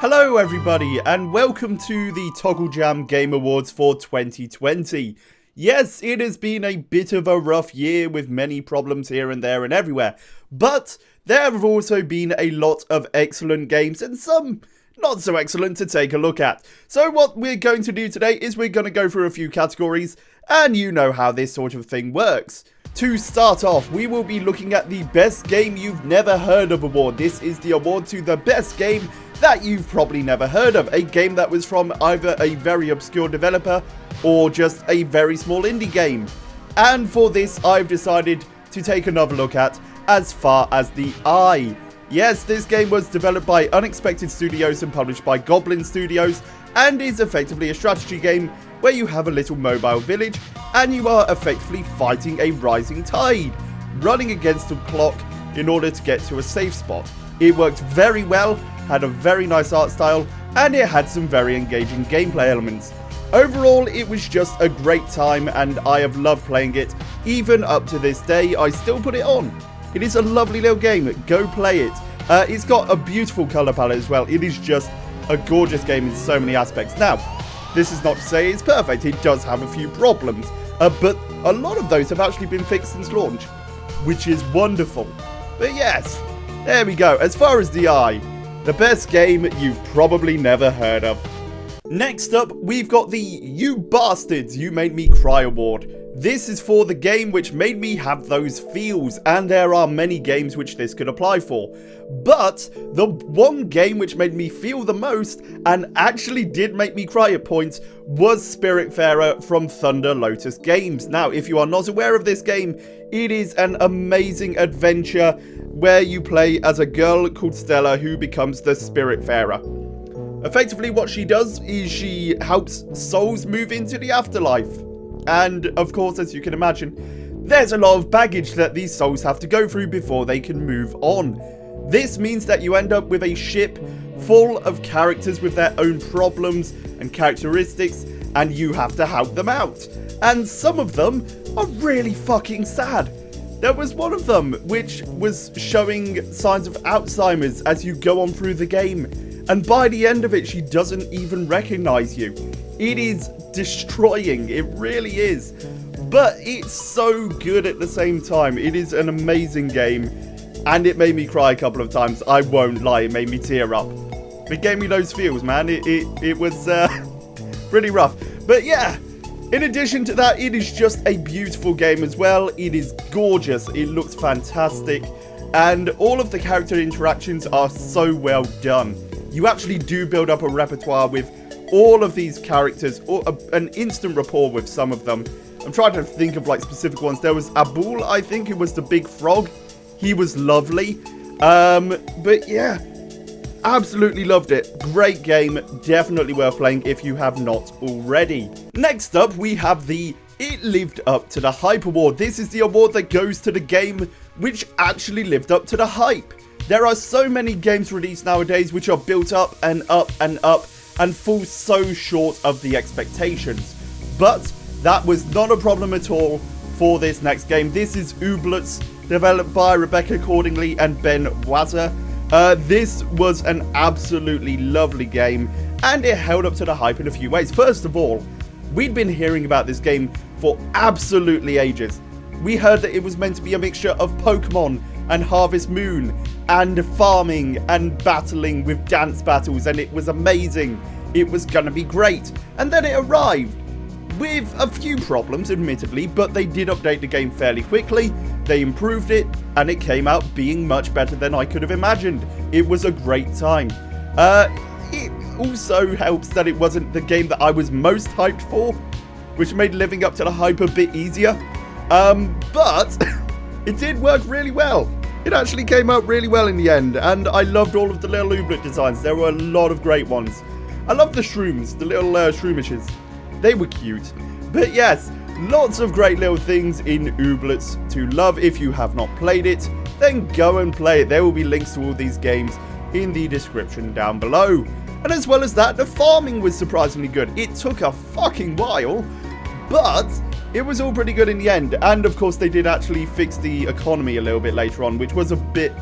Hello everybody and welcome to the Togglejam Game Awards for 2020. Yes, it has been a bit of a rough year with many problems here and there and everywhere, but there have also been a lot of excellent games and some not so excellent to take a look at. So what we're going to do today is we're going to go through a few categories, and you know how this sort of thing works. To start off, we will be looking at the Best Game You've Never Heard of award. This is the award to the best game that you've probably never heard of. A game that was from either a very obscure developer or just a very small indie game. And for this, I've decided to take another look at As Far as the Eye. Yes, this game was developed by Unexpected Studios and published by Goblin Studios, and is effectively a strategy game where you have a little mobile village and you are effectively fighting a rising tide, running against the clock in order to get to a safe spot. It worked very well, had a very nice art style, and it had some very engaging gameplay elements. Overall, it was just a great time and I have loved playing it. Even up to this day, I still put it on. It is a lovely little game, go play it. It's got a beautiful colour palette as well. It is just a gorgeous game in so many aspects. Now, this is not to say it's perfect, it does have a few problems, but a lot of those have actually been fixed since launch, which is wonderful. But yes, there we go. As Far as the Eye, the best game you've probably never heard of. Next up, we've got the You Bastards, You Made Me Cry award. This is for the game which made me have those feels, and there are many games which this could apply for. But the one game which made me feel the most, and actually did make me cry at points, was Spiritfarer from Thunder Lotus Games. Now, if you are not aware of this game, it is an amazing adventure where you play as a girl called Stella who becomes the Spiritfarer. Effectively, what she does is she helps souls move into the afterlife. And, of course, as you can imagine, there's a lot of baggage that these souls have to go through before they can move on. This means that you end up with a ship full of characters with their own problems and characteristics, and you have to help them out. And some of them are really fucking sad. There was one of them which was showing signs of Alzheimer's as you go on through the game. And by the end of it, she doesn't even recognize you. It is destroying, it really is. But it's so good at the same time. It is an amazing game. And it made me cry a couple of times. I won't lie, it made me tear up. It gave me those feels, man. It was pretty rough. But yeah, in addition to that, it is just a beautiful game as well. It is gorgeous. It looks fantastic. And all of the character interactions are so well done. You actually do build up a repertoire with all of these characters, or an instant rapport with some of them. I'm trying to think of like specific ones. There was Abul, I think, who was the big frog. He was lovely. But yeah, absolutely loved it. Great game, definitely worth playing if you have not already. Next up, we have the It Lived Up to the Hype award. This is the award that goes to the game which actually lived up to the hype. There are so many games released nowadays which are built up and up and up and fall so short of the expectations. But that was not a problem at all for this next game. This is Ooblets, developed by Rebecca Cordingley and Ben Wazza. This was an absolutely lovely game, and it held up to the hype in a few ways. First of all, we'd been hearing about this game for absolutely ages. We heard that it was meant to be a mixture of Pokemon and Harvest Moon and farming and battling with dance battles, and it was amazing. It was gonna be great. And then it arrived with a few problems, admittedly, but they did update the game fairly quickly. They improved it, and it came out being much better than I could have imagined. It was a great time. It also helps that it wasn't the game that I was most hyped for, which made living up to the hype a bit easier. But it did work really well. It actually came out really well in the end, and I loved all of the little Ooblet designs. There were a lot of great ones. I love the shrooms, the little shroomishes. They were cute. But yes, lots of great little things in Ooblets to love. If you have not played it, then go and play it. There will be links to all these games in the description down below. And as well as that, the farming was surprisingly good. It took a fucking while, but it was all pretty good in the end. And of course, they did actually fix the economy a little bit later on, which was a bit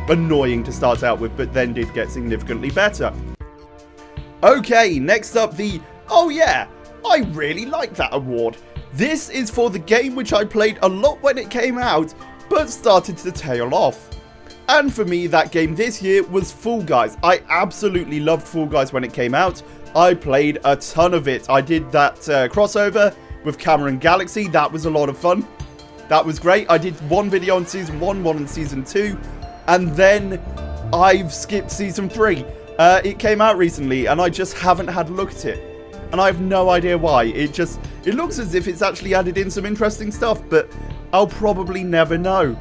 annoying to start out with, but then did get significantly better. Okay, next up the, oh yeah, I really like that award. This is for the game which I played a lot when it came out, but started to tail off. And for me, that game this year was Fall Guys. I absolutely loved Fall Guys when it came out. I played a ton of it. I did that crossover with Cameron Galaxy. That was a lot of fun. That was great. I did one video on Season 1, one on Season 2, and then I've skipped Season 3. It came out recently, and I just haven't had a look at it. And I have no idea why. It looks as if it's actually added in some interesting stuff, but I'll probably never know.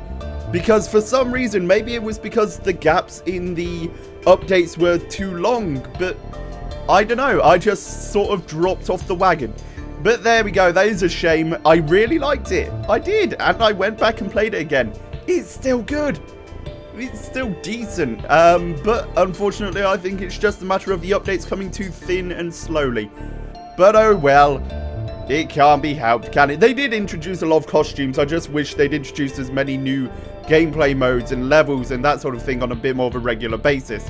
Because for some reason, maybe it was because the gaps in the updates were too long, but I don't know. I just sort of dropped off the wagon. But there we go. That is a shame. I really liked it. I did, and I went back and played it again. It's still good. It's still decent, but unfortunately I think it's just a matter of the updates coming too thin and slowly. But oh well, it can't be helped, can it? They did introduce a lot of costumes. I just wish they'd introduced as many new gameplay modes and levels and that sort of thing on a bit more of a regular basis.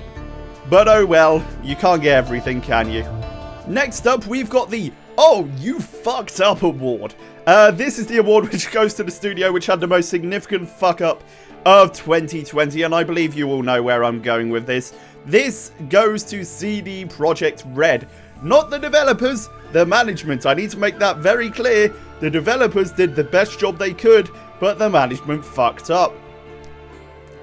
But oh well, you can't get everything, can you? Next up, we've got the Oh, You Fucked Up award. This is the award which goes to the studio which had the most significant fuck up of 2020, and I believe you all know where I'm going with this. This goes to CD Projekt Red. Not the developers, the management. I need to make that very clear. The developers did the best job they could, but the management fucked up.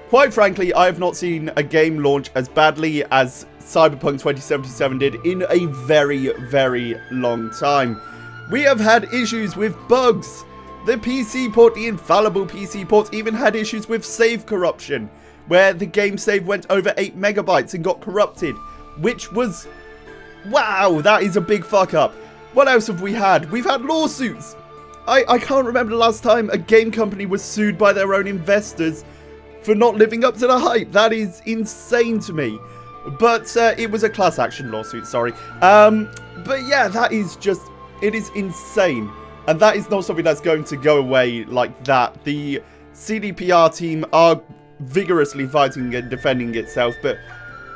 Quite frankly, I have not seen a game launch as badly as Cyberpunk 2077 did in a very, very long time. We have had issues with bugs. The PC port, the infallible PC port, even had issues with save corruption, where the game save went over 8 megabytes and got corrupted, which was... wow, that is a big fuck up. What else have we had? We've had lawsuits. I can't remember the last time a game company was sued by their own investors for not living up to the hype. That is insane to me. But it was a class action lawsuit, sorry. But yeah, that is just... it is insane. And that is not something that's going to go away like that. The CDPR team are vigorously fighting and defending itself, but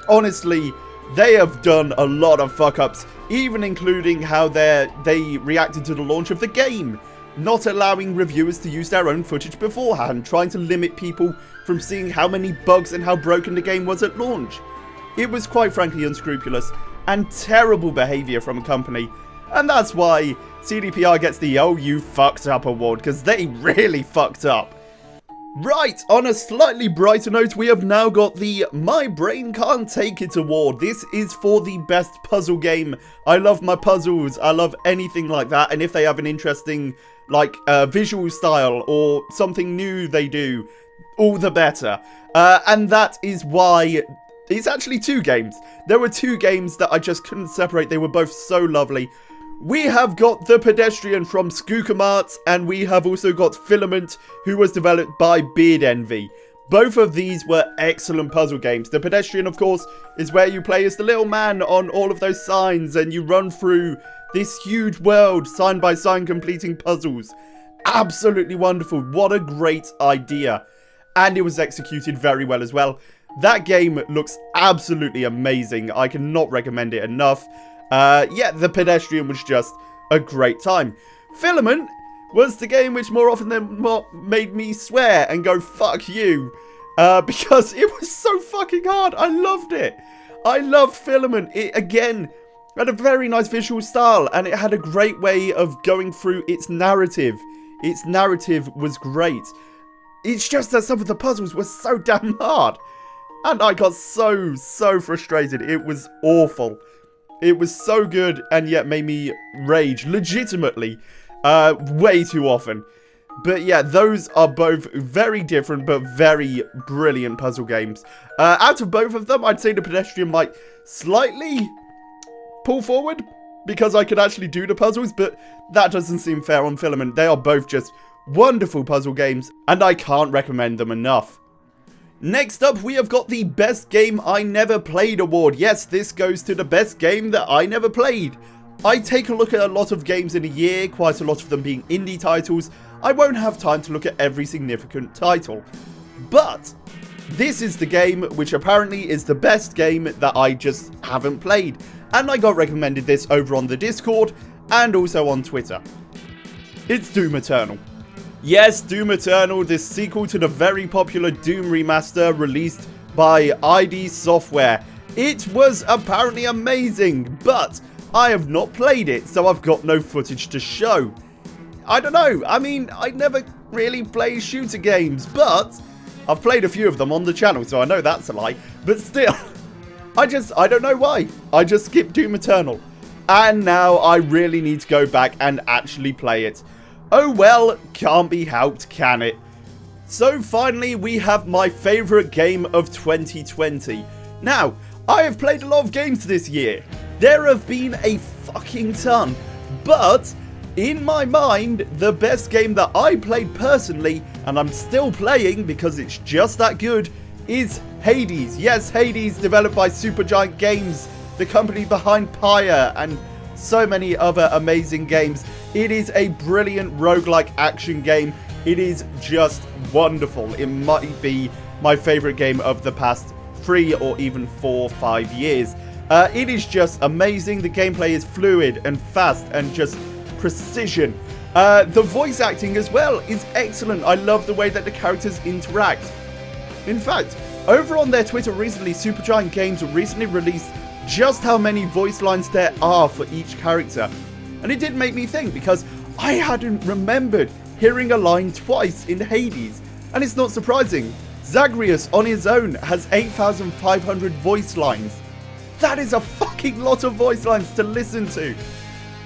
honestly, they have done a lot of fuck-ups, even including how they reacted to the launch of the game, not allowing reviewers to use their own footage beforehand, trying to limit people from seeing how many bugs and how broken the game was at launch. It was quite frankly unscrupulous and terrible behaviour from a company. And that's why CDPR gets the Oh You Fucked Up award, because they really fucked up. Right, on a slightly brighter note, we have now got the My Brain Can't Take It award. This is for the best puzzle game. I love my puzzles, I love anything like that, and if they have an interesting, like, visual style or something new they do, all the better. And that is why... it's actually 2 games. There were 2 games that I just couldn't separate. They were both so lovely. We have got The Pedestrian from Skookum, and we have also got Filament, who was developed by Beard Envy. Both of these were excellent puzzle games. The Pedestrian, of course, is where you play as the little man on all of those signs, and you run through this huge world, sign by sign, completing puzzles. Absolutely wonderful. What a great idea. And it was executed very well as well. That game looks absolutely amazing. I cannot recommend it enough. Yeah, The Pedestrian was just a great time. Filament was the game which more often than not made me swear and go fuck you. Because it was so fucking hard. I loved it. I loved Filament. It, again, had a very nice visual style, and it had a great way of going through its narrative. Its narrative was great. It's just that some of the puzzles were so damn hard. And I got so frustrated. It was awful. It was so good and yet made me rage legitimately way too often. But yeah, those are both very different but very brilliant puzzle games. Out of both of them, I'd say The Pedestrian might slightly pull forward because I could actually do the puzzles, but that doesn't seem fair on Filament. They are both just wonderful puzzle games and I can't recommend them enough. Next up, we have got the Best Game I Never Played award. Yes, this goes to the best game that I never played. I take a look at a lot of games in a year, quite a lot of them being indie titles. I won't have time to look at every significant title. But this is the game which apparently is the best game that I just haven't played. and I got recommended this over on the Discord and also on Twitter. It's Doom Eternal. Yes, Doom Eternal, this sequel to the very popular Doom remaster released by ID Software. It was apparently amazing, but I have not played it, so I've got no footage to show. I don't know, I mean, I never really play shooter games, but I've played a few of them on the channel, so I know that's a lie, but still, I don't know why. I just skipped Doom Eternal, and now I really need to go back and actually play it. Oh well, can't be helped, can it? So finally, we have my favourite game of 2020. Now, I have played a lot of games this year. There have been a fucking ton. But, in my mind, the best game that I played personally, and I'm still playing because it's just that good, is Hades. Yes, Hades, developed by Supergiant Games, the company behind Pyre, and so many other amazing games. It is a brilliant roguelike action game. It is just wonderful. It might be my favourite game of the past 3 or even 4 5 years. It is just amazing. The gameplay is fluid and fast and just precision. The voice acting as well is excellent. I love the way that the characters interact. In fact, over on their Twitter recently, Supergiant Games recently released just how many voice lines there are for each character. And it did make me think, because I hadn't remembered hearing a line twice in Hades. And it's not surprising. Zagreus on his own has 8,500 voice lines. That is a fucking lot of voice lines to listen to.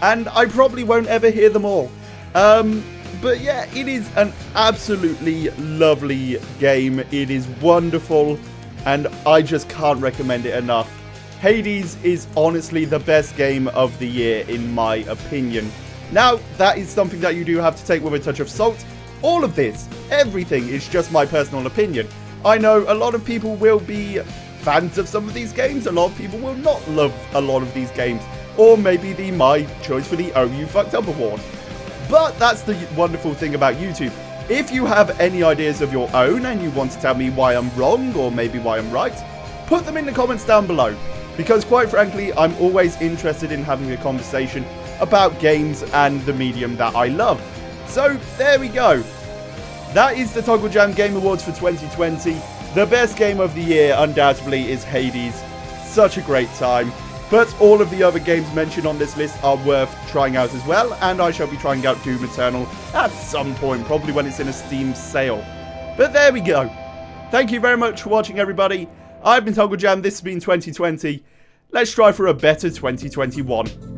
And I probably won't ever hear them all. But yeah, it is an absolutely lovely game. It is wonderful, and I just can't recommend it enough. Hades is honestly the best game of the year, in my opinion. Now, that is something that you do have to take with a touch of salt. All of this, everything, is just my personal opinion. I know a lot of people will be fans of some of these games, a lot of people will not love a lot of these games, or maybe my choice for the Oh You Fucked Up award. But that's the wonderful thing about YouTube. If you have any ideas of your own and you want to tell me why I'm wrong or maybe why I'm right, put them in the comments down below. Because quite frankly, I'm always interested in having a conversation about games and the medium that I love. So there we go. That is the Togglejam Game Awards for 2020. The best game of the year undoubtedly is Hades. Such a great time. But all of the other games mentioned on this list are worth trying out as well, and I shall be trying out Doom Eternal at some point, probably when it's in a Steam sale. But there we go. Thank you very much for watching, everybody. I've been Togglejam, this has been 2020. Let's try for a better 2021.